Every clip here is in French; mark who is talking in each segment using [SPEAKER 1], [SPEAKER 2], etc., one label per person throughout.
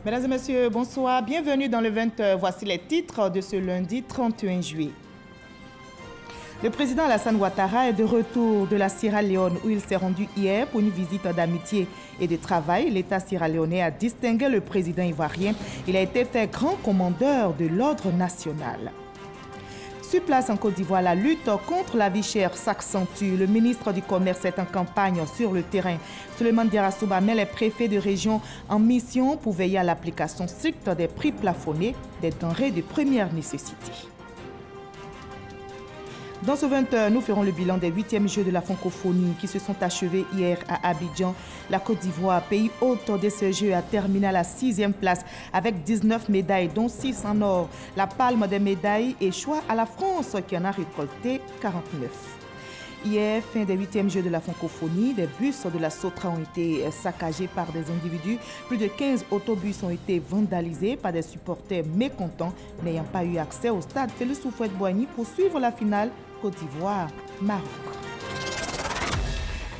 [SPEAKER 1] Mesdames et messieurs, bonsoir. Bienvenue dans le 20h. Voici les titres de ce lundi 31 juillet. Le président Alassane Ouattara est de retour de la Sierra Leone où il s'est rendu hier pour une visite d'amitié et de travail. L'État sierra-léonais a distingué le président ivoirien. Il a été fait grand commandeur de l'ordre national. Sur place en Côte d'Ivoire, la lutte contre la vie chère s'accentue. Le ministre du Commerce est en campagne sur le terrain. Souleymane Diarra met les préfets de région en mission pour veiller à l'application stricte des prix plafonnés des denrées de première nécessité. Dans ce 20h, nous ferons le bilan des 8e Jeux de la francophonie qui se sont achevés hier à Abidjan. La Côte d'Ivoire, pays hôte de ces Jeux, a terminé à la 6e place avec 19 médailles, dont 6 en or. La palme des médailles échoua à la France qui en a récolté 49. Hier, fin des 8e Jeux de la francophonie, des bus de la Sotra ont été saccagés par des individus. Plus de 15 autobus ont été vandalisés par des supporters mécontents n'ayant pas eu accès au stade Félix Houphouët-Boigny pour suivre la finale Côte d'Ivoire-Maroc.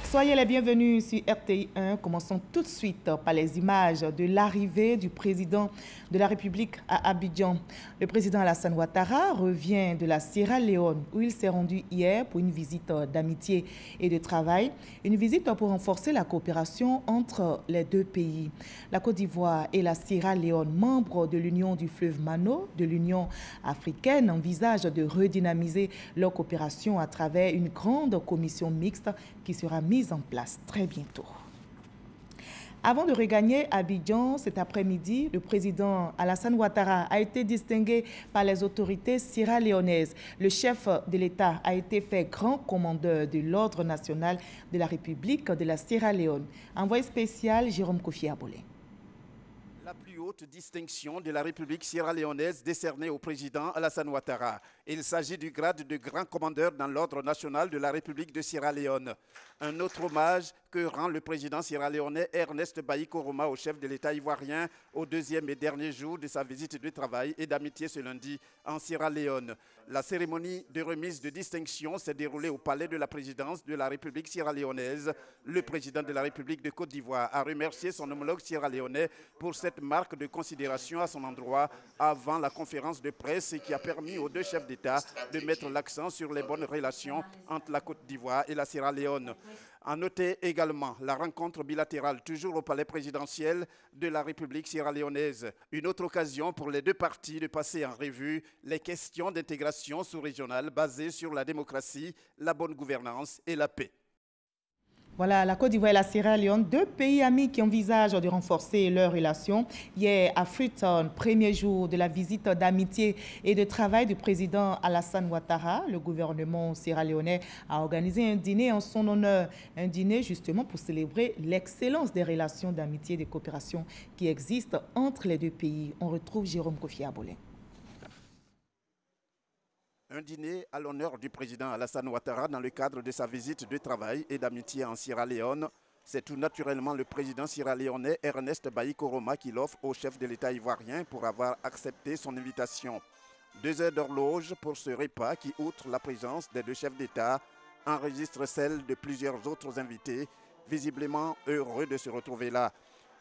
[SPEAKER 1] Soyez les bienvenus sur RTI 1. Commençons tout de suite par les images de l'arrivée du président de la République à Abidjan. Le président Alassane Ouattara revient de la Sierra Leone où il s'est rendu hier pour une visite d'amitié et de travail. Une visite pour renforcer la coopération entre les deux pays. La Côte d'Ivoire et la Sierra Leone, membres de l'Union du fleuve Mano, de l'Union africaine, envisagent de redynamiser leur coopération à travers une grande commission mixte qui sera mise en place très bientôt. Avant de regagner Abidjan cet après-midi, le président Alassane Ouattara a été distingué par les autorités sierra-léonaises. Le chef de l'État a été fait grand commandeur de l'ordre national de la République de la Sierra Leone. Envoyé spécial, Jérôme Kofi Abolé.
[SPEAKER 2] La plus haute distinction de la République sierra-léonaise décernée au président Alassane Ouattara. Il s'agit du grade de grand commandeur dans l'ordre national de la République de Sierra Leone. Un autre hommage que rend le président sierra-léonais Ernest Bailly Koroma au chef de l'État ivoirien au deuxième et dernier jour de sa visite de travail et d'amitié ce lundi en Sierra Leone. La cérémonie de remise de distinction s'est déroulée au palais de la présidence de la République sierra-léonaise. Le président de la République de Côte d'Ivoire a remercié son homologue sierra-léonais pour cette marque de considération à son endroit avant la conférence de presse qui a permis aux deux chefs d'État de mettre l'accent sur les bonnes relations entre la Côte d'Ivoire et la Sierra Leone. À noter également la rencontre bilatérale toujours au palais présidentiel de la République sierra-léonaise. Une autre occasion pour les deux parties de passer en revue les questions d'intégration sous-régionale basées sur la démocratie, la bonne gouvernance et la paix.
[SPEAKER 1] Voilà, la Côte d'Ivoire et la Sierra Leone, deux pays amis qui envisagent de renforcer leurs relations. Hier, à Freetown, premier jour de la visite d'amitié et de travail du président Alassane Ouattara, le gouvernement sierra-léonais a organisé un dîner en son honneur. Un dîner justement pour célébrer l'excellence des relations d'amitié et de coopération qui existent entre les deux pays. On retrouve Jérôme Kofi Abolé.
[SPEAKER 2] Un dîner à l'honneur du président Alassane Ouattara dans le cadre de sa visite de travail et d'amitié en Sierra Leone. C'est tout naturellement le président sierra-léonais Ernest Bailly Koroma qui l'offre au chef de l'État ivoirien pour avoir accepté son invitation. 2 heures d'horloge pour ce repas qui, outre la présence des deux chefs d'État, enregistre celle de plusieurs autres invités, visiblement heureux de se retrouver là.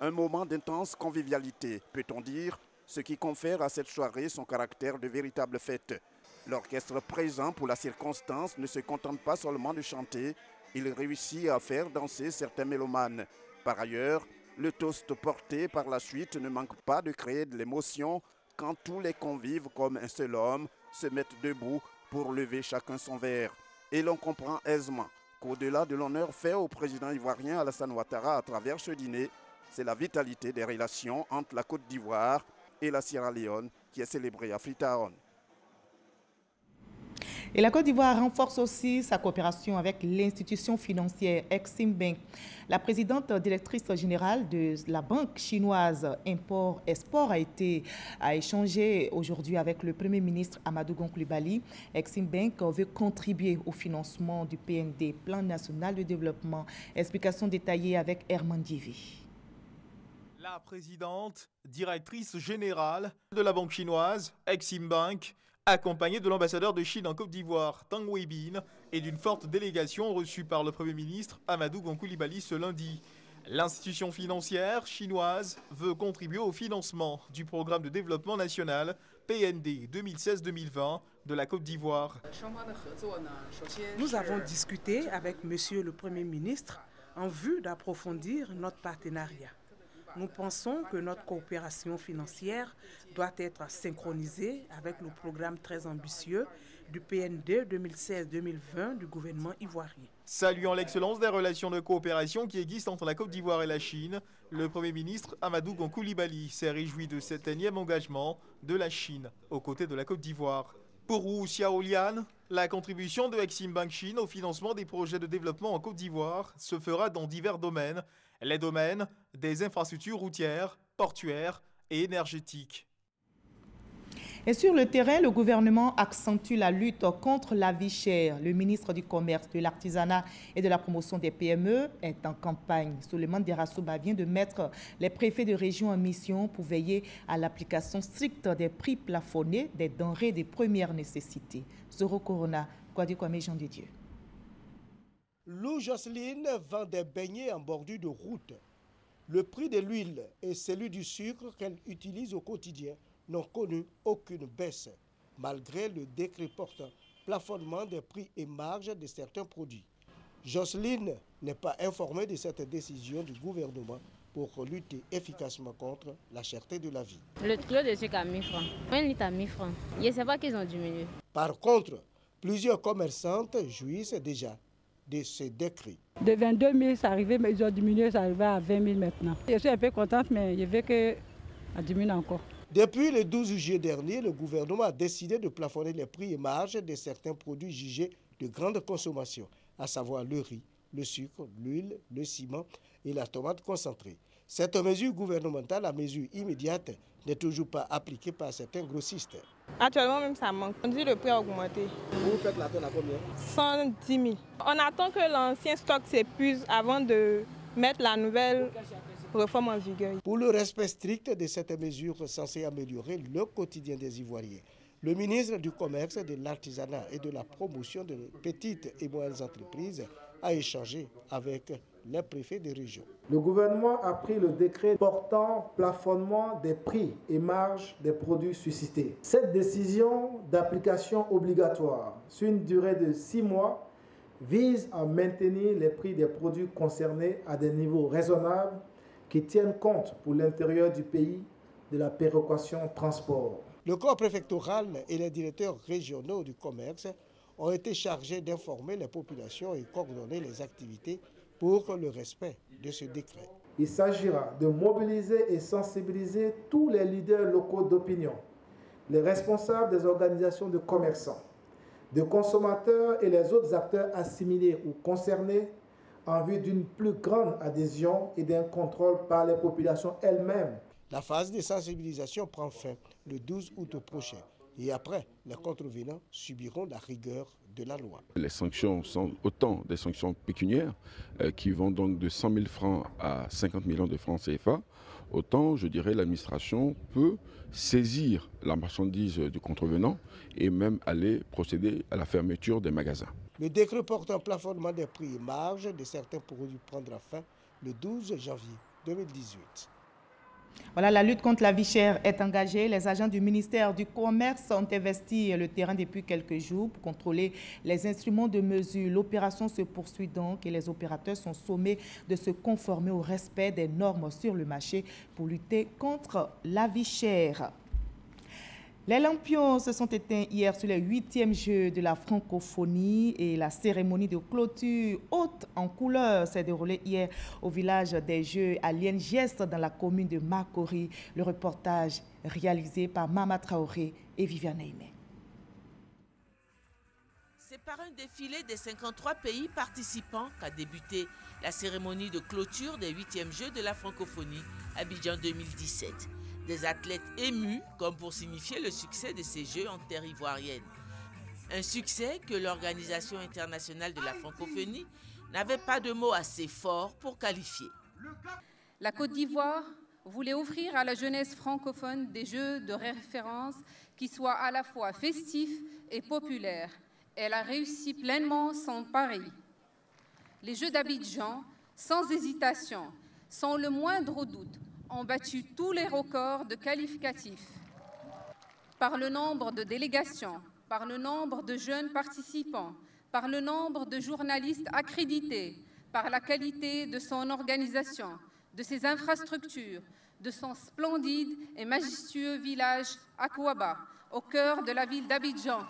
[SPEAKER 2] Un moment d'intense convivialité, peut-on dire, ce qui confère à cette soirée son caractère de véritable fête. L'orchestre présent pour la circonstance ne se contente pas seulement de chanter, il réussit à faire danser certains mélomanes. Par ailleurs, le toast porté par la suite ne manque pas de créer de l'émotion quand tous les convives, comme un seul homme, se mettent debout pour lever chacun son verre. Et l'on comprend aisément qu'au-delà de l'honneur fait au président ivoirien Alassane Ouattara à travers ce dîner, c'est la vitalité des relations entre la Côte d'Ivoire et la Sierra Leone qui est célébrée à Freetown.
[SPEAKER 1] Et la Côte d'Ivoire renforce aussi sa coopération avec l'institution financière Exim Bank. La présidente directrice générale de la banque chinoise Import-Export a échangé aujourd'hui avec le Premier ministre Amadou Gon Coulibaly. Exim Bank veut contribuer au financement du PND, Plan national de développement. Explication détaillée avec Herman Divi.
[SPEAKER 3] La présidente, directrice générale de la banque chinoise Exim Bank, accompagnée de l'ambassadeur de Chine en Côte d'Ivoire, Tang Weibin, et d'une forte délégation reçue par le Premier ministre Amadou Gon Coulibaly ce lundi. L'institution financière chinoise veut contribuer au financement du programme de développement national PND 2016-2020 de la Côte d'Ivoire.
[SPEAKER 4] Nous avons discuté avec Monsieur le Premier ministre en vue d'approfondir notre partenariat. Nous pensons que notre coopération financière doit être synchronisée avec le programme très ambitieux du PND 2016-2020 du gouvernement ivoirien.
[SPEAKER 3] Saluant l'excellence des relations de coopération qui existent entre la Côte d'Ivoire et la Chine, le Premier ministre Amadou Gon Coulibaly s'est réjoui de cet énième engagement de la Chine aux côtés de la Côte d'Ivoire. Pour Wu Xiaolian, la contribution de Exim Bank Chine au financement des projets de développement en Côte d'Ivoire se fera dans divers domaines, les domaines des infrastructures routières, portuaires et énergétiques.
[SPEAKER 1] Et sur le terrain, le gouvernement accentue la lutte contre la vie chère. Le ministre du Commerce, de l'Artisanat et de la Promotion des PME est en campagne. Souleymane Derassouba vient de mettre les préfets de région en mission pour veiller à l'application stricte des prix plafonnés des denrées de première nécessité. Zoro Corona, Kwame Jean de Dieu.
[SPEAKER 5] Lou Jocelyne vend des beignets en bordure de route. Le prix de l'huile et celui du sucre qu'elle utilise au quotidien n'ont connu aucune baisse, malgré le décret portant plafonnement des prix et marges de certains produits. Jocelyne n'est pas informée de cette décision du gouvernement pour lutter efficacement contre la cherté de la vie.
[SPEAKER 6] Le kilo de sucre à 1000 francs, 1 litre à 1000 francs. Je ne sais pas qu'ils ont diminué.
[SPEAKER 5] Par contre, plusieurs commerçantes jouissent déjà de ce décret.
[SPEAKER 7] De 22 000, ça arrivait, mais ils ont diminué, ça arrive à 20 000 maintenant. Je suis un peu contente, mais je veux que ça diminue encore.
[SPEAKER 5] Depuis le 12 juillet dernier, le gouvernement a décidé de plafonner les prix et marges de certains produits jugés de grande consommation, à savoir le riz, le sucre, l'huile, le ciment et la tomate concentrée. Cette mesure gouvernementale, à mesure immédiate, n'est toujours pas appliquée par certains grossistes.
[SPEAKER 8] Actuellement, même ça manque. On dit le prix a augmenté.
[SPEAKER 5] Vous faites la tonne à combien?
[SPEAKER 8] 110 000. On attend que l'ancien stock s'épuise avant de mettre la nouvelle réforme en vigueur.
[SPEAKER 5] Pour le respect strict de cette mesure censée améliorer le quotidien des Ivoiriens, le ministre du Commerce, de l'Artisanat et de la Promotion des petites et moyennes entreprises a échangé avec les préfets des régions.
[SPEAKER 9] Le gouvernement a pris le décret portant plafonnement des prix et marges des produits suscités. Cette décision d'application obligatoire sur une durée de 6 mois vise à maintenir les prix des produits concernés à des niveaux raisonnables qui tiennent compte pour l'intérieur du pays de la péréquation transport.
[SPEAKER 5] Le corps préfectoral et les directeurs régionaux du commerce ont été chargés d'informer les populations et coordonner les activités pour le respect de ce décret.
[SPEAKER 9] Il s'agira de mobiliser et sensibiliser tous les leaders locaux d'opinion, les responsables des organisations de commerçants, de consommateurs et les autres acteurs assimilés ou concernés en vue d'une plus grande adhésion et d'un contrôle par les populations elles-mêmes.
[SPEAKER 5] La phase de sensibilisation prend fin le 12 août prochain et après, les contrevenants subiront la rigueur de la loi.
[SPEAKER 10] Les sanctions sont autant des sanctions pécuniaires qui vont donc de 100 000 francs à 50 millions de francs CFA. Autant, je dirais, l'administration peut saisir la marchandise du contrevenant et même aller procéder à la fermeture des magasins.
[SPEAKER 5] Le décret portant plafonnement des prix et marges de certains produits prendra fin le 12 janvier 2018.
[SPEAKER 1] Voilà, la lutte contre la vie chère est engagée. Les agents du ministère du Commerce ont investi le terrain depuis quelques jours pour contrôler les instruments de mesure. L'opération se poursuit donc et les opérateurs sont sommés de se conformer au respect des normes sur le marché pour lutter contre la vie chère. Les lampions se sont éteints hier sur les 8e Jeux de la francophonie et la cérémonie de clôture haute en couleur s'est déroulée hier au village des Jeux à Liengiest dans la commune de Makori. Le reportage réalisé par Mama Traoré et Viviane Aimé.
[SPEAKER 11] C'est par un défilé des 53 pays participants qu'a débuté la cérémonie de clôture des 8e Jeux de la francophonie Abidjan 2017. Des athlètes émus comme pour signifier le succès de ces Jeux en terre ivoirienne. Un succès que l'Organisation internationale de la francophonie n'avait pas de mots assez forts pour qualifier.
[SPEAKER 12] La Côte d'Ivoire voulait offrir à la jeunesse francophone des Jeux de référence qui soient à la fois festifs et populaires. Elle a réussi pleinement son pari. Les Jeux d'Abidjan, sans hésitation, sans le moindre doute, ont battu tous les records de qualificatifs. Par le nombre de délégations, par le nombre de jeunes participants, par le nombre de journalistes accrédités, par la qualité de son organisation, de ses infrastructures, de son splendide et majestueux village Akouaba, au cœur de la ville d'Abidjan,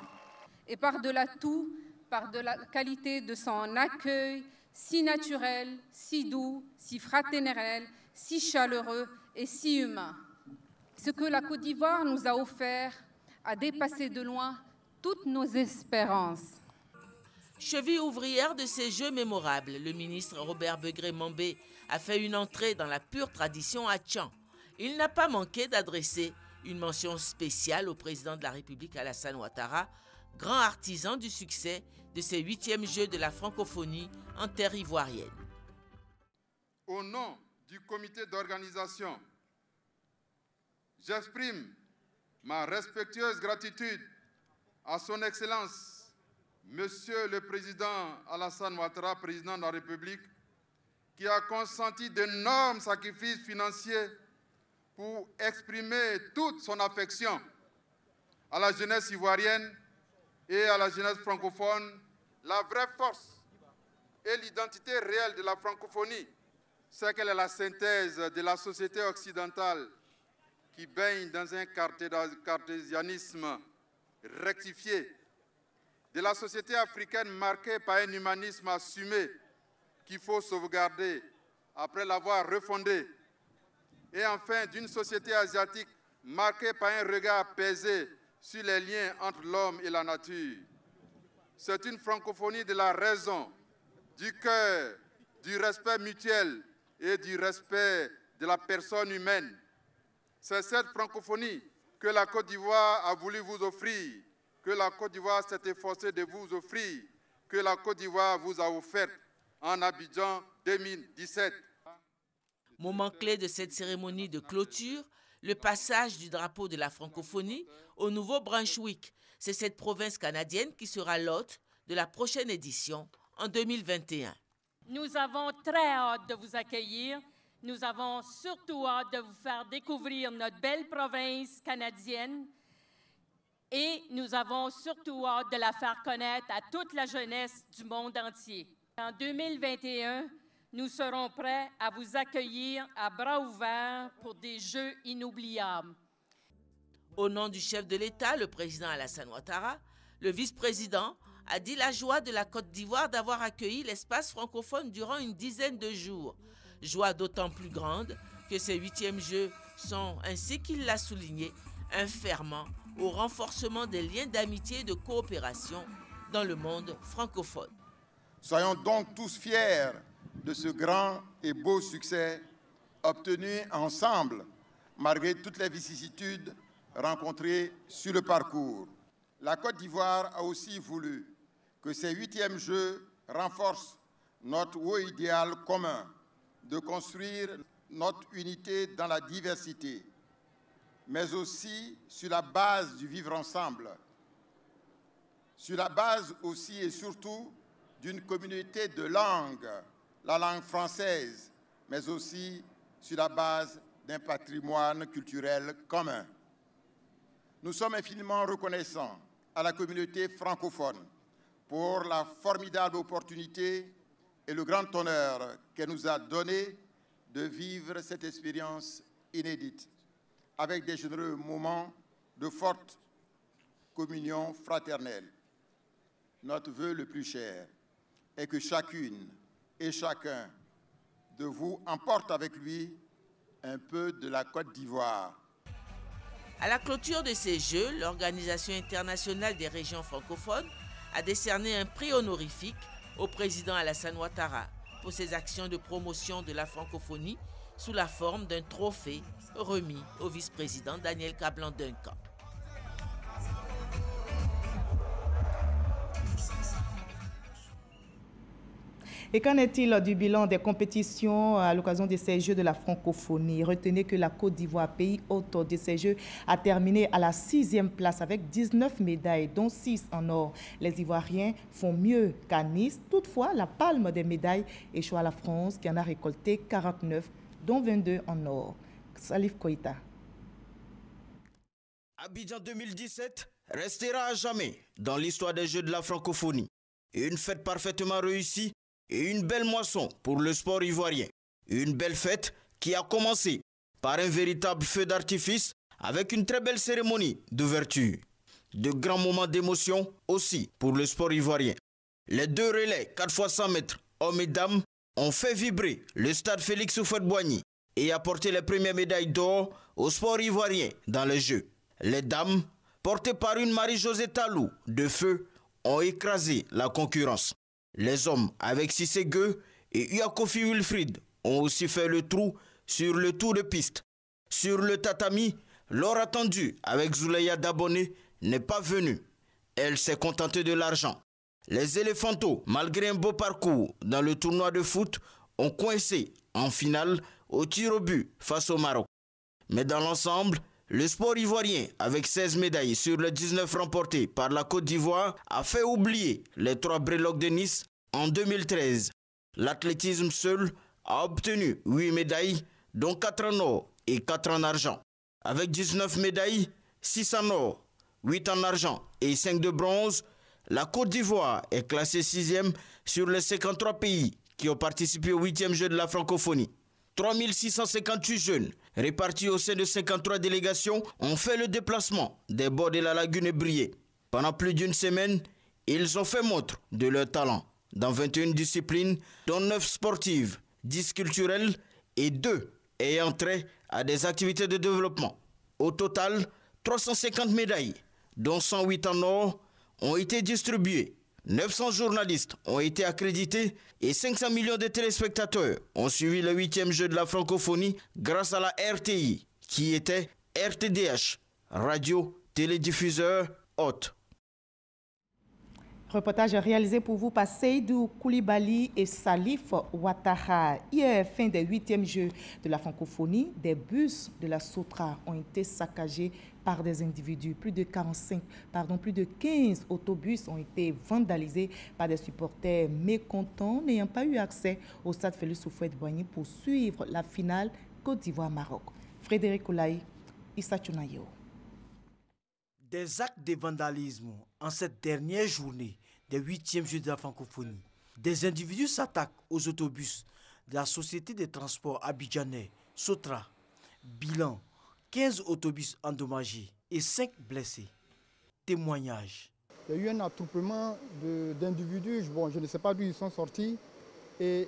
[SPEAKER 12] et par-delà tout, par de la qualité de son accueil si naturel, si doux, si fraternel, si chaleureux et si humain. Ce que la Côte d'Ivoire nous a offert a dépassé de loin toutes nos espérances.
[SPEAKER 11] Cheville ouvrière de ces Jeux mémorables, le ministre Robert Begré-Mambé a fait une entrée dans la pure tradition à Tchan. Il n'a pas manqué d'adresser une mention spéciale au président de la République Alassane Ouattara, grand artisan du succès de ces 8e Jeux de la francophonie en terre ivoirienne.
[SPEAKER 13] Au nom du comité d'organisation, j'exprime ma respectueuse gratitude à son Excellence, Monsieur le Président Alassane Ouattara, président de la République, qui a consenti d'énormes sacrifices financiers pour exprimer toute son affection à la jeunesse ivoirienne et à la jeunesse francophone. La vraie force et l'identité réelle de la francophonie, c'est qu'elle est la synthèse de la société occidentale qui baigne dans un cartésianisme rectifié, de la société africaine marquée par un humanisme assumé qu'il faut sauvegarder après l'avoir refondé, et enfin d'une société asiatique marquée par un regard apaisé sur les liens entre l'homme et la nature. C'est une francophonie de la raison, du cœur, du respect mutuel et du respect de la personne humaine. C'est cette francophonie que la Côte d'Ivoire a voulu vous offrir, que la Côte d'Ivoire s'est efforcée de vous offrir, que la Côte d'Ivoire vous a offert en Abidjan 2017.
[SPEAKER 11] Moment clé de cette cérémonie de clôture, le passage du drapeau de la francophonie au Nouveau-Brunswick. C'est cette province canadienne qui sera l'hôte de la prochaine édition en 2021.
[SPEAKER 14] Nous avons très hâte de vous accueillir. Nous avons surtout hâte de vous faire découvrir notre belle province canadienne. Et nous avons surtout hâte de la faire connaître à toute la jeunesse du monde entier. En 2021, nous serons prêts à vous accueillir à bras ouverts pour des Jeux inoubliables.
[SPEAKER 11] Au nom du chef de l'État, le président Alassane Ouattara, le vice-président a dit la joie de la Côte d'Ivoire d'avoir accueilli l'espace francophone durant une dizaine de jours. Joie d'autant plus grande que ces 8e Jeux sont, ainsi qu'il l'a souligné, un ferment au renforcement des liens d'amitié et de coopération dans le monde francophone.
[SPEAKER 15] Soyons donc tous fiers de ce grand et beau succès obtenu ensemble, malgré toutes les vicissitudes rencontrées sur le parcours. La Côte d'Ivoire a aussi voulu que ces 8e Jeux renforcent notre haut idéal commun de construire notre unité dans la diversité, mais aussi sur la base du vivre ensemble, sur la base aussi et surtout d'une communauté de langues, la langue française, mais aussi sur la base d'un patrimoine culturel commun. Nous sommes infiniment reconnaissants à la communauté francophone pour la formidable opportunité et le grand honneur qu'elle nous a donné de vivre cette expérience inédite, avec des généreux moments de forte communion fraternelle. Notre vœu le plus cher est que chacune et chacun de vous emporte avec lui un peu de la Côte d'Ivoire.
[SPEAKER 11] À la clôture de ces Jeux, l'Organisation internationale des régions francophones a décerné un prix honorifique au président Alassane Ouattara pour ses actions de promotion de la francophonie sous la forme d'un trophée remis au vice-président Daniel Kablan-Duncan.
[SPEAKER 1] Et qu'en est-il du bilan des compétitions à l'occasion de ces Jeux de la francophonie? Retenez que la Côte d'Ivoire, pays hôte de ces Jeux, a terminé à la 6e place avec 19 médailles, dont 6 en or. Les Ivoiriens font mieux qu'à Nice. Toutefois, la palme des médailles échoue à la France, qui en a récolté 49 dont 22 en or. Salif Koïta.
[SPEAKER 16] Abidjan 2017 restera à jamais dans l'histoire des Jeux de la francophonie. Une fête parfaitement réussie et une belle moisson pour le sport ivoirien. Une belle fête qui a commencé par un véritable feu d'artifice avec une très belle cérémonie d'ouverture. De grands moments d'émotion aussi pour le sport ivoirien. Les 2 relais 4x100 mètres hommes et dames ont fait vibrer le stade Félix Houphouët-Boigny et apporté les premières médailles d'or au sport ivoirien dans les Jeux. Les dames, portées par une Marie-Josée Talou de feu, ont écrasé la concurrence. Les hommes avec Cissé Gueux et Uakofi Wilfried ont aussi fait le trou sur le tour de piste. Sur le tatami, l'or attendu avec Zouleya Daboné n'est pas venu. Elle s'est contentée de l'argent. Les éléphantos, malgré un beau parcours dans le tournoi de foot, ont coincé en finale au tir au but face au Maroc. Mais dans l'ensemble, le sport ivoirien, avec 16 médailles sur les 19 remportées par la Côte d'Ivoire, a fait oublier les 3 breloques de Nice en 2013. L'athlétisme seul a obtenu 8 médailles, dont 4 en or et 4 en argent. Avec 19 médailles, 6 en or, 8 en argent et 5 de bronze, la Côte d'Ivoire est classée 6e sur les 53 pays qui ont participé au 8e jeu de la francophonie. 3658 jeunes, répartis au sein de 53 délégations, ont fait le déplacement des bords de la lagune Brié. Pendant plus d'une semaine, ils ont fait montre de leur talent dans 21 disciplines, dont 9 sportives, 10 culturelles et 2 ayant trait à des activités de développement. Au total, 350 médailles, dont 108 en or, ont été distribuées. 900 journalistes ont été accrédités et 500 millions de téléspectateurs ont suivi le 8e jeu de la francophonie grâce à la RTI, qui était RTDH, radio, télédiffuseur, hôte.
[SPEAKER 1] Reportage réalisé pour vous par Seydou Koulibaly et Salif Ouattara. Hier, fin des 8e Jeux de la francophonie, des bus de la Sotra ont été saccagés par des individus. Plus de 15 autobus ont été vandalisés par des supporters mécontents n'ayant pas eu accès au stade Félix Houphouët-Boigny pour suivre la finale Côte d'Ivoire-Maroc. Frédéric Oulaï, Issa Tchounayo.
[SPEAKER 17] Des actes de vandalisme en cette dernière journée des 8e Jeux de la francophonie. Des individus s'attaquent aux autobus de la société de transport abidjanais, Sotra. Bilan, 15 autobus endommagés et 5 blessés. Témoignage.
[SPEAKER 18] Il y a eu un attroupement d'individus, bon, je ne sais pas d'où ils sont sortis. Et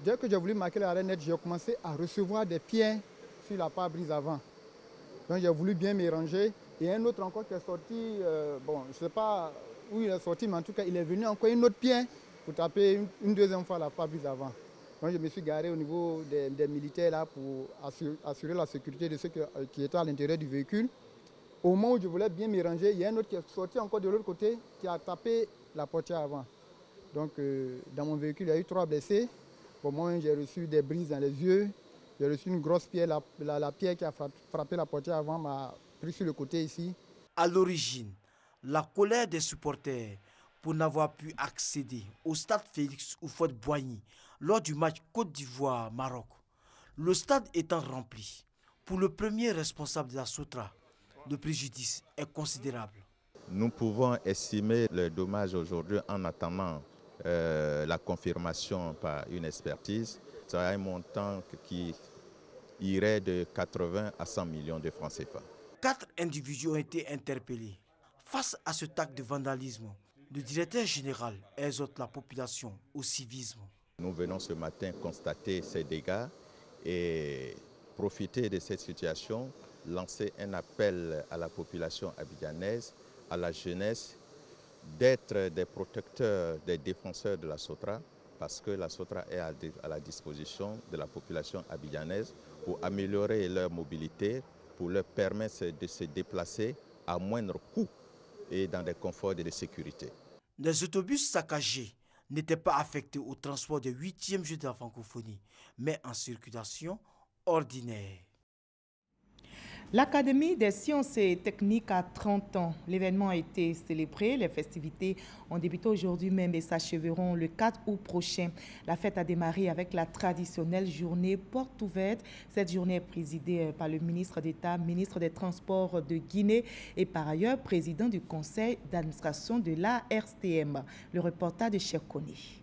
[SPEAKER 18] dès que j'ai voulu marquer l'arrêt net, j'ai commencé à recevoir des pierres sur la pare-brise avant. Donc j'ai voulu bien me ranger. Et un autre encore qui est sorti, bon, je ne sais pas où il est sorti, mais en tout cas, il est venu encore une autre pierre pour taper une deuxième fois la pare-brise avant. Donc je me suis garé au niveau des militaires là pour assurer la sécurité de ceux qui étaient à l'intérieur du véhicule. Au moment où je voulais bien me ranger, il y a un autre qui est sorti encore de l'autre côté qui a tapé la portière avant. Donc dans mon véhicule, il y a eu 3 blessés. Pour moi, j'ai reçu des brises dans les yeux. J'ai reçu une grosse pierre, la pierre qui a frappé la portière avant m'a pris sur le côté ici.
[SPEAKER 17] À l'origine, la colère des supporters pour n'avoir pu accéder au stade Félix Houphouët-Boigny lors du match Côte d'Ivoire-Maroc. Le stade étant rempli, pour le premier responsable de la Sotra, le préjudice est considérable.
[SPEAKER 19] Nous pouvons estimer le dommage aujourd'hui en attendant la confirmation par une expertise. C'est un montant qui irait de 80 à 100 millions de francs CFA.
[SPEAKER 17] 4 individus ont été interpellés. Face à cet acte de vandalisme, le directeur général exhorte la population au civisme.
[SPEAKER 19] Nous venons ce matin constater ces dégâts et profiter de cette situation, lancer un appel à la population abidjanaise, à la jeunesse, d'être des protecteurs, des défenseurs de la Sotra, parce que la Sotra est à la disposition de la population abidjanaise pour améliorer leur mobilité, pour leur permettre de se déplacer à moindre coût et dans des conforts et de sécurité.
[SPEAKER 17] Les autobus saccagés n'étaient pas affectés au transport des 8e Jeux de la francophonie, mais en circulation ordinaire.
[SPEAKER 1] L'Académie des sciences et techniques a 30 ans. L'événement a été célébré. Les festivités ont débuté aujourd'hui même et s'achèveront le 4 août prochain. La fête a démarré avec la traditionnelle journée porte ouverte. Cette journée est présidée par le ministre d'État, ministre des Transports de Guinée et par ailleurs président du conseil d'administration de la RCM. Le reportage de Cheikh Koni.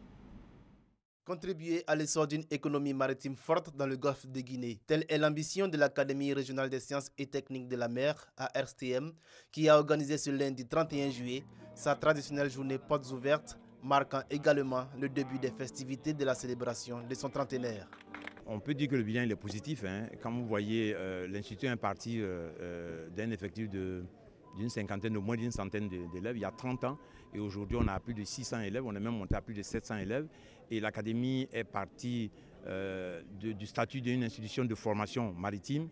[SPEAKER 20] Contribuer à l'essor d'une économie maritime forte dans le golfe de Guinée. Telle est l'ambition de l'Académie régionale des sciences et techniques de la mer, ARSTM, qui a organisé ce lundi 31 juillet sa traditionnelle journée portes ouvertes, marquant également le début des festivités de la célébration de son trentenaire.
[SPEAKER 21] On peut dire que le bilan est positif. Quand vous voyez, l'Institut est parti d'un effectif d'une cinquantaine, au moins d'une centaine d'élèves il y a 30 ans. Et aujourd'hui, on a plus de 600 élèves, on est même monté à plus de 700 élèves. Et l'Académie est partie du statut d'une institution de formation maritime.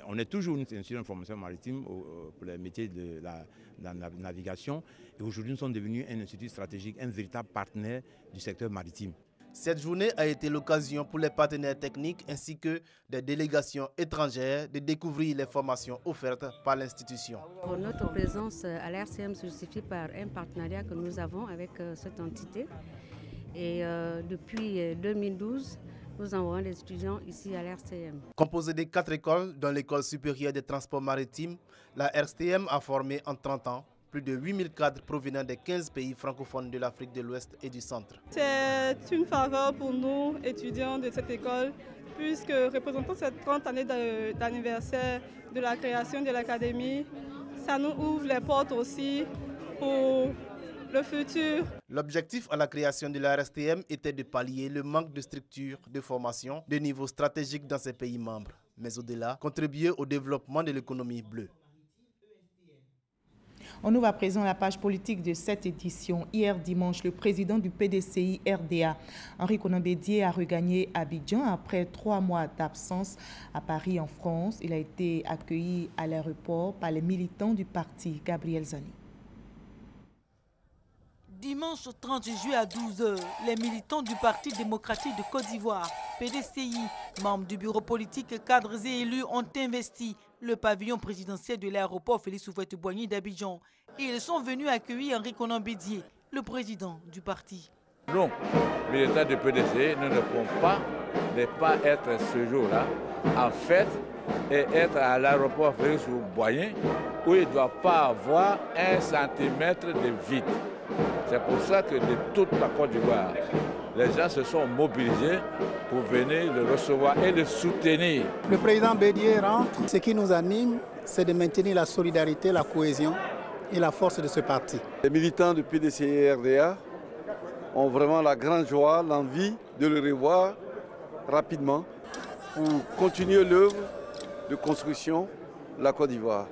[SPEAKER 21] On est toujours une institution de formation maritime pour les métiers de la navigation. Et aujourd'hui, nous sommes devenus un institut stratégique, un véritable partenaire du secteur maritime.
[SPEAKER 20] Cette journée a été l'occasion pour les partenaires techniques ainsi que des délégations étrangères de découvrir les formations offertes par l'institution.
[SPEAKER 22] Notre présence à l'RCM se justifie par un partenariat que nous avons avec cette entité. Et depuis 2012, nous envoyons des étudiants ici à l'RCM.
[SPEAKER 20] Composée de 4 écoles, dont l'École supérieure des transports maritimes, la RCM a formé en 30 ans plus de 8000 cadres provenant des 15 pays francophones de l'Afrique de l'Ouest et du Centre.
[SPEAKER 8] C'est une faveur pour nous, étudiants de cette école, puisque représentant cette 30 années d'anniversaire de la création de l'Académie, ça nous ouvre les portes aussi pour le futur.
[SPEAKER 20] L'objectif à la création de la RSTM était de pallier le manque de structures de formation de niveau stratégique dans ces pays membres, mais au-delà, contribuer au développement de l'économie bleue.
[SPEAKER 1] On ouvre à présent la page politique de cette édition. Hier dimanche, le président du PDCI RDA, Henri Konan Bédié, a regagné Abidjan après 3 mois d'absence à Paris en France. Il a été accueilli à l'aéroport par les militants du parti. Gabriel Zani.
[SPEAKER 23] Dimanche 30 juillet à 12h, les militants du Parti démocratique de Côte d'Ivoire, PDCI, membres du bureau politique, cadres et élus ont investi le pavillon présidentiel de l'aéroport Félix Houphouët-Boigny d'Abidjan. Et ils sont venus accueillir Henri Konan Bédié, le président du parti.
[SPEAKER 24] Nous, militants du PDCI, nous ne pouvons pas ne pas être ce jour-là en fête et être à l'aéroport Félix Houphouët-Boigny où il ne doit pas avoir 1 centimètre de vide. C'est pour ça que de toute la Côte d'Ivoire, les gens se sont mobilisés pour venir le recevoir et le soutenir.
[SPEAKER 25] Le président Bédié rentre. Ce qui nous anime, c'est de maintenir la solidarité, la cohésion et la force de ce parti.
[SPEAKER 26] Les militants du PDCI RDA ont vraiment la grande joie, l'envie de le revoir rapidement pour continuer l'œuvre de construction de la Côte d'Ivoire.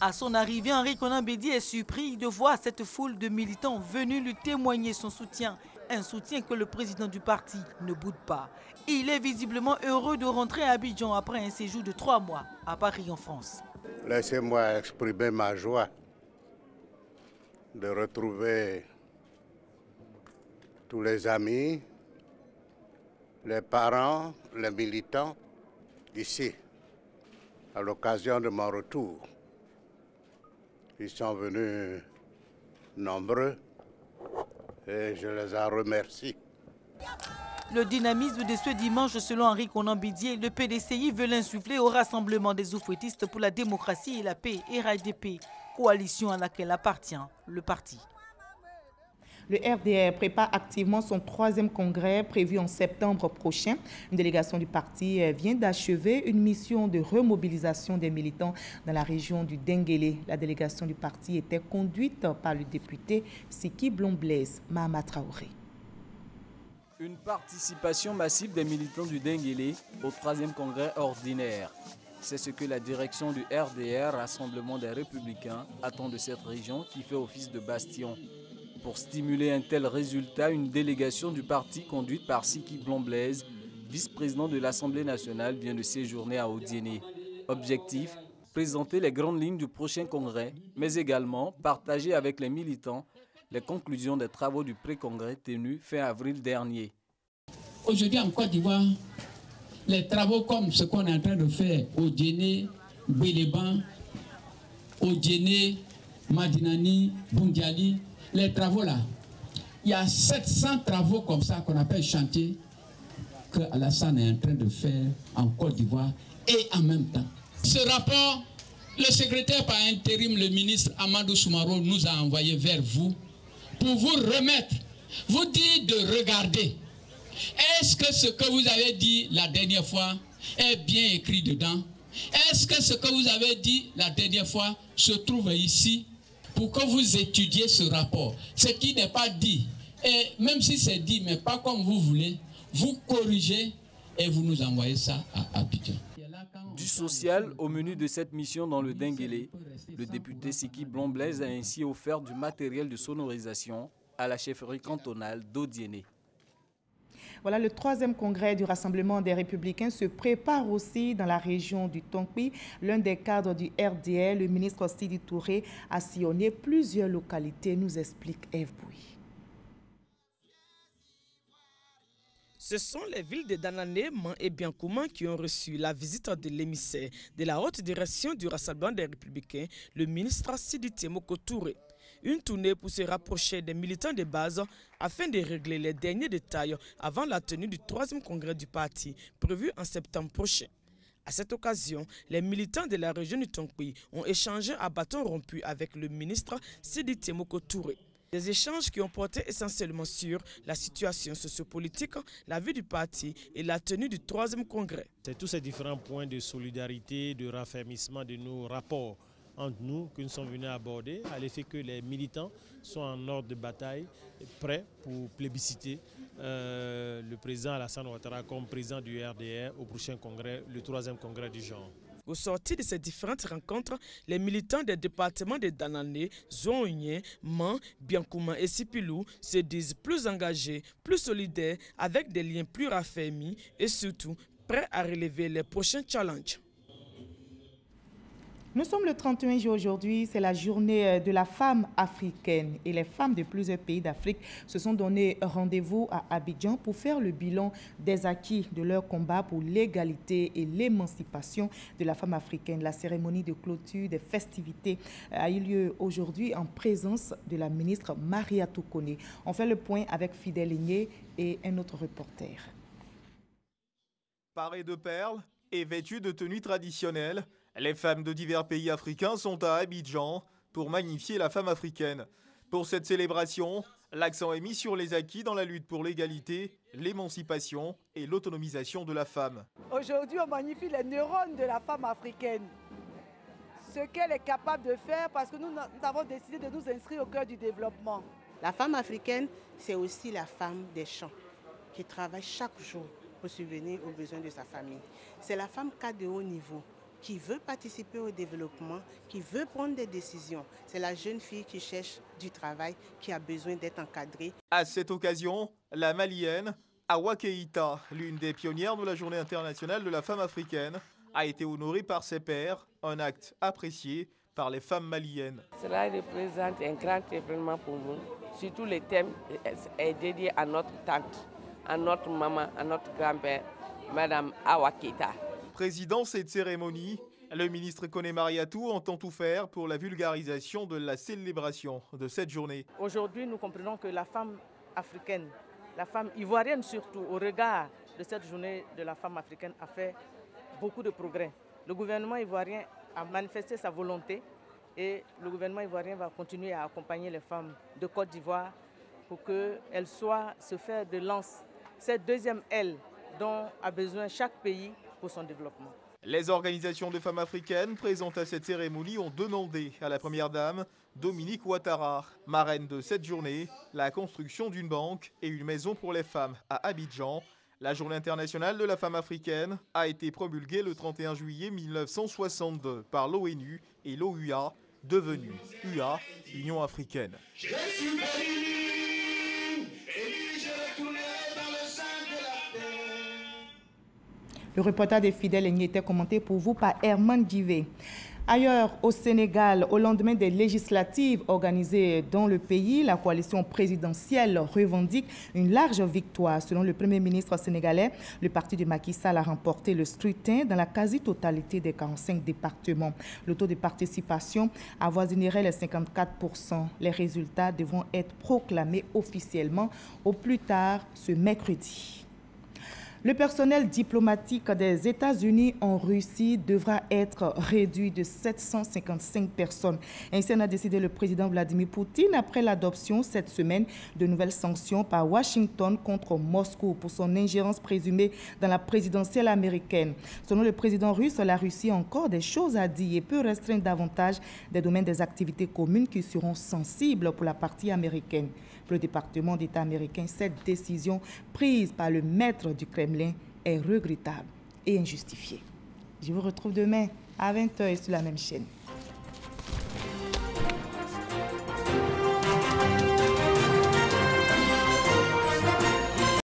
[SPEAKER 23] À son arrivée, Henri Konan Bédié est surpris de voir cette foule de militants venus lui témoigner son soutien. Un soutien que le président du parti ne boude pas. Il est visiblement heureux de rentrer à Abidjan après un séjour de 3 mois à Paris en France.
[SPEAKER 27] Laissez-moi exprimer ma joie de retrouver tous les amis, les parents, les militants ici à l'occasion de mon retour. Ils sont venus nombreux et je les en remercie.
[SPEAKER 23] Le dynamisme de ce dimanche, selon Henri Konan Bédié, le PDCI veut l'insuffler au Rassemblement des Houphouëtistes pour la démocratie et la paix, RADP, coalition à laquelle appartient le parti.
[SPEAKER 1] Le RDR prépare activement son 3e congrès prévu en septembre prochain. Une délégation du parti vient d'achever une mission de remobilisation des militants dans la région du Denguélé. La délégation du parti était conduite par le député Siki Blon-Blaise, Mahama Traoré.
[SPEAKER 28] Une participation massive des militants du Denguélé au 3e congrès ordinaire. C'est ce que la direction du RDR, Rassemblement des Républicains, attend de cette région qui fait office de bastion. Pour stimuler un tel résultat, une délégation du parti conduite par Siki Blon-Blaise, vice-président de l'Assemblée nationale, vient de séjourner à Odiéné. Objectif, présenter les grandes lignes du prochain congrès, mais également partager avec les militants les conclusions des travaux du pré-congrès tenu fin avril dernier.
[SPEAKER 29] Aujourd'hui en Côte d'Ivoire, les travaux comme ce qu'on est en train de faire au Odiéné,
[SPEAKER 2] Béléban, Odjene, Madinani, Bundiali, les travaux là. Il y a 700 travaux comme ça qu'on appelle chantier que Alassane est en train de faire en Côte d'Ivoire et en même temps. Ce rapport, le secrétaire par intérim, le ministre Amadou Soumaro, nous a envoyé vers vous pour vous remettre, vous dire de regarder. Est-ce que ce que vous avez dit la dernière fois est bien écrit dedans? Est-ce que ce que vous avez dit la dernière fois se trouve ici pour que vous étudiez ce rapport? Ce qui n'est pas dit, et même si c'est dit, mais pas comme vous voulez, vous corrigez et vous nous envoyez ça à Abidjan.
[SPEAKER 28] Du social au menu de cette mission dans le Denguélé, le député Siki Blon-Blaise a ainsi offert du matériel de sonorisation à la chefferie cantonale d'Odjene.
[SPEAKER 1] Voilà, le 3e congrès du Rassemblement des Républicains se prépare aussi dans la région du Tonkpi. L'un des cadres du RDR, le ministre Sidi Touré, a sillonné plusieurs localités, nous explique Eve Bouy.
[SPEAKER 3] Ce sont les villes de Danané, Man et Biancouma qui ont reçu la visite de l'émissaire de la haute direction du Rassemblement des Républicains, le ministre Sidi Temoko Touré. Une tournée pour se rapprocher des militants de base afin de régler les derniers détails avant la tenue du 3e congrès du parti prévu en septembre prochain. À cette occasion, les militants de la région du Tonkpi ont échangé à bâton rompu avec le ministre Sidi Temoko Touré. Des échanges qui ont porté essentiellement sur la situation sociopolitique, la vie du parti et la tenue du 3e congrès.
[SPEAKER 4] C'est tous ces différents points de solidarité, de raffermissement de nos rapports entre nous que nous sommes venus aborder, à l'effet que les militants sont en ordre de bataille, prêts pour plébisciter le président Alassane Ouattara comme président du RDR au prochain congrès, le 3e congrès du genre.
[SPEAKER 3] Au sortir de ces différentes rencontres, les militants des départements de Danané, Zonye, Man, Biancouma et Sipilou se disent plus engagés, plus solidaires, avec des liens plus raffermis et surtout prêts à relever les prochains challenges.
[SPEAKER 1] Nous sommes le 31 juillet aujourd'hui, c'est la journée de la femme africaine et les femmes de plusieurs pays d'Afrique se sont donné rendez-vous à Abidjan pour faire le bilan des acquis de leur combat pour l'égalité et l'émancipation de la femme africaine. La cérémonie de clôture des festivités a eu lieu aujourd'hui en présence de la ministre Mariatou Kone. On fait le point avec Fidèle Igné et un autre reporter.
[SPEAKER 5] Parées de perles et vêtues de tenues traditionnelles, les femmes de divers pays africains sont à Abidjan pour magnifier la femme africaine. Pour cette célébration, l'accent est mis sur les acquis dans la lutte pour l'égalité, l'émancipation et l'autonomisation de la femme.
[SPEAKER 6] Aujourd'hui, on magnifie les neurones de la femme africaine. Ce qu'elle est capable de faire parce que nous avons décidé de nous inscrire au cœur du développement.
[SPEAKER 7] La femme africaine, c'est aussi la femme des champs qui travaille chaque jour pour subvenir aux besoins de sa famille. C'est la femme cadre de haut niveau qui veut participer au développement, qui veut prendre des décisions. C'est la jeune fille qui cherche du travail, qui a besoin d'être encadrée.
[SPEAKER 5] À cette occasion, la Malienne, Awa Keïta, l'une des pionnières de la Journée internationale de la femme africaine, a été honorée par ses pairs, un acte apprécié par les femmes maliennes.
[SPEAKER 9] Cela représente un grand événement pour nous. Surtout le thème est dédié à notre tante, à notre maman, à notre grand-père, Madame Awa Keïta.
[SPEAKER 5] Président cette cérémonie, le ministre Kone Mariatou entend tout faire pour la vulgarisation de la célébration de cette journée.
[SPEAKER 6] Aujourd'hui, nous comprenons que la femme africaine, la femme ivoirienne surtout, au regard de cette journée de la femme africaine, a fait beaucoup de progrès. Le gouvernement ivoirien a manifesté sa volonté et le gouvernement ivoirien va continuer à accompagner les femmes de Côte d'Ivoire pour qu'elles soient se faire de lance, cette deuxième aile dont a besoin chaque pays pour son développement.
[SPEAKER 5] Les organisations de femmes africaines présentes à cette cérémonie ont demandé à la première dame, Dominique Ouattara, marraine de cette journée, la construction d'une banque et une maison pour les femmes à Abidjan. La Journée internationale de la femme africaine a été promulguée le 31 juillet 1962 par l'ONU et l'OUA, devenue UA, Union africaine.
[SPEAKER 1] Le reportage des Fidèles Igné était commenté pour vous par Herman Divé. Ailleurs, au Sénégal, au lendemain des législatives organisées dans le pays, la coalition présidentielle revendique une large victoire. Selon le Premier ministre sénégalais, le parti de Macky Sall a remporté le scrutin dans la quasi-totalité des 45 départements. Le taux de participation avoisinerait les 54%. Les résultats devront être proclamés officiellement au plus tard ce mercredi. Le personnel diplomatique des États-Unis en Russie devra être réduit de 755 personnes. Ainsi en a décidé le président Vladimir Poutine après l'adoption cette semaine de nouvelles sanctions par Washington contre Moscou pour son ingérence présumée dans la présidentielle américaine. Selon le président russe, la Russie a encore des choses à dire et peut restreindre davantage des domaines des activités communes qui seront sensibles pour la partie américaine. Pour le département d'État américain, cette décision prise par le maître du Kremlin est regrettable et injustifiée. Je vous retrouve demain à 20h sur la même chaîne.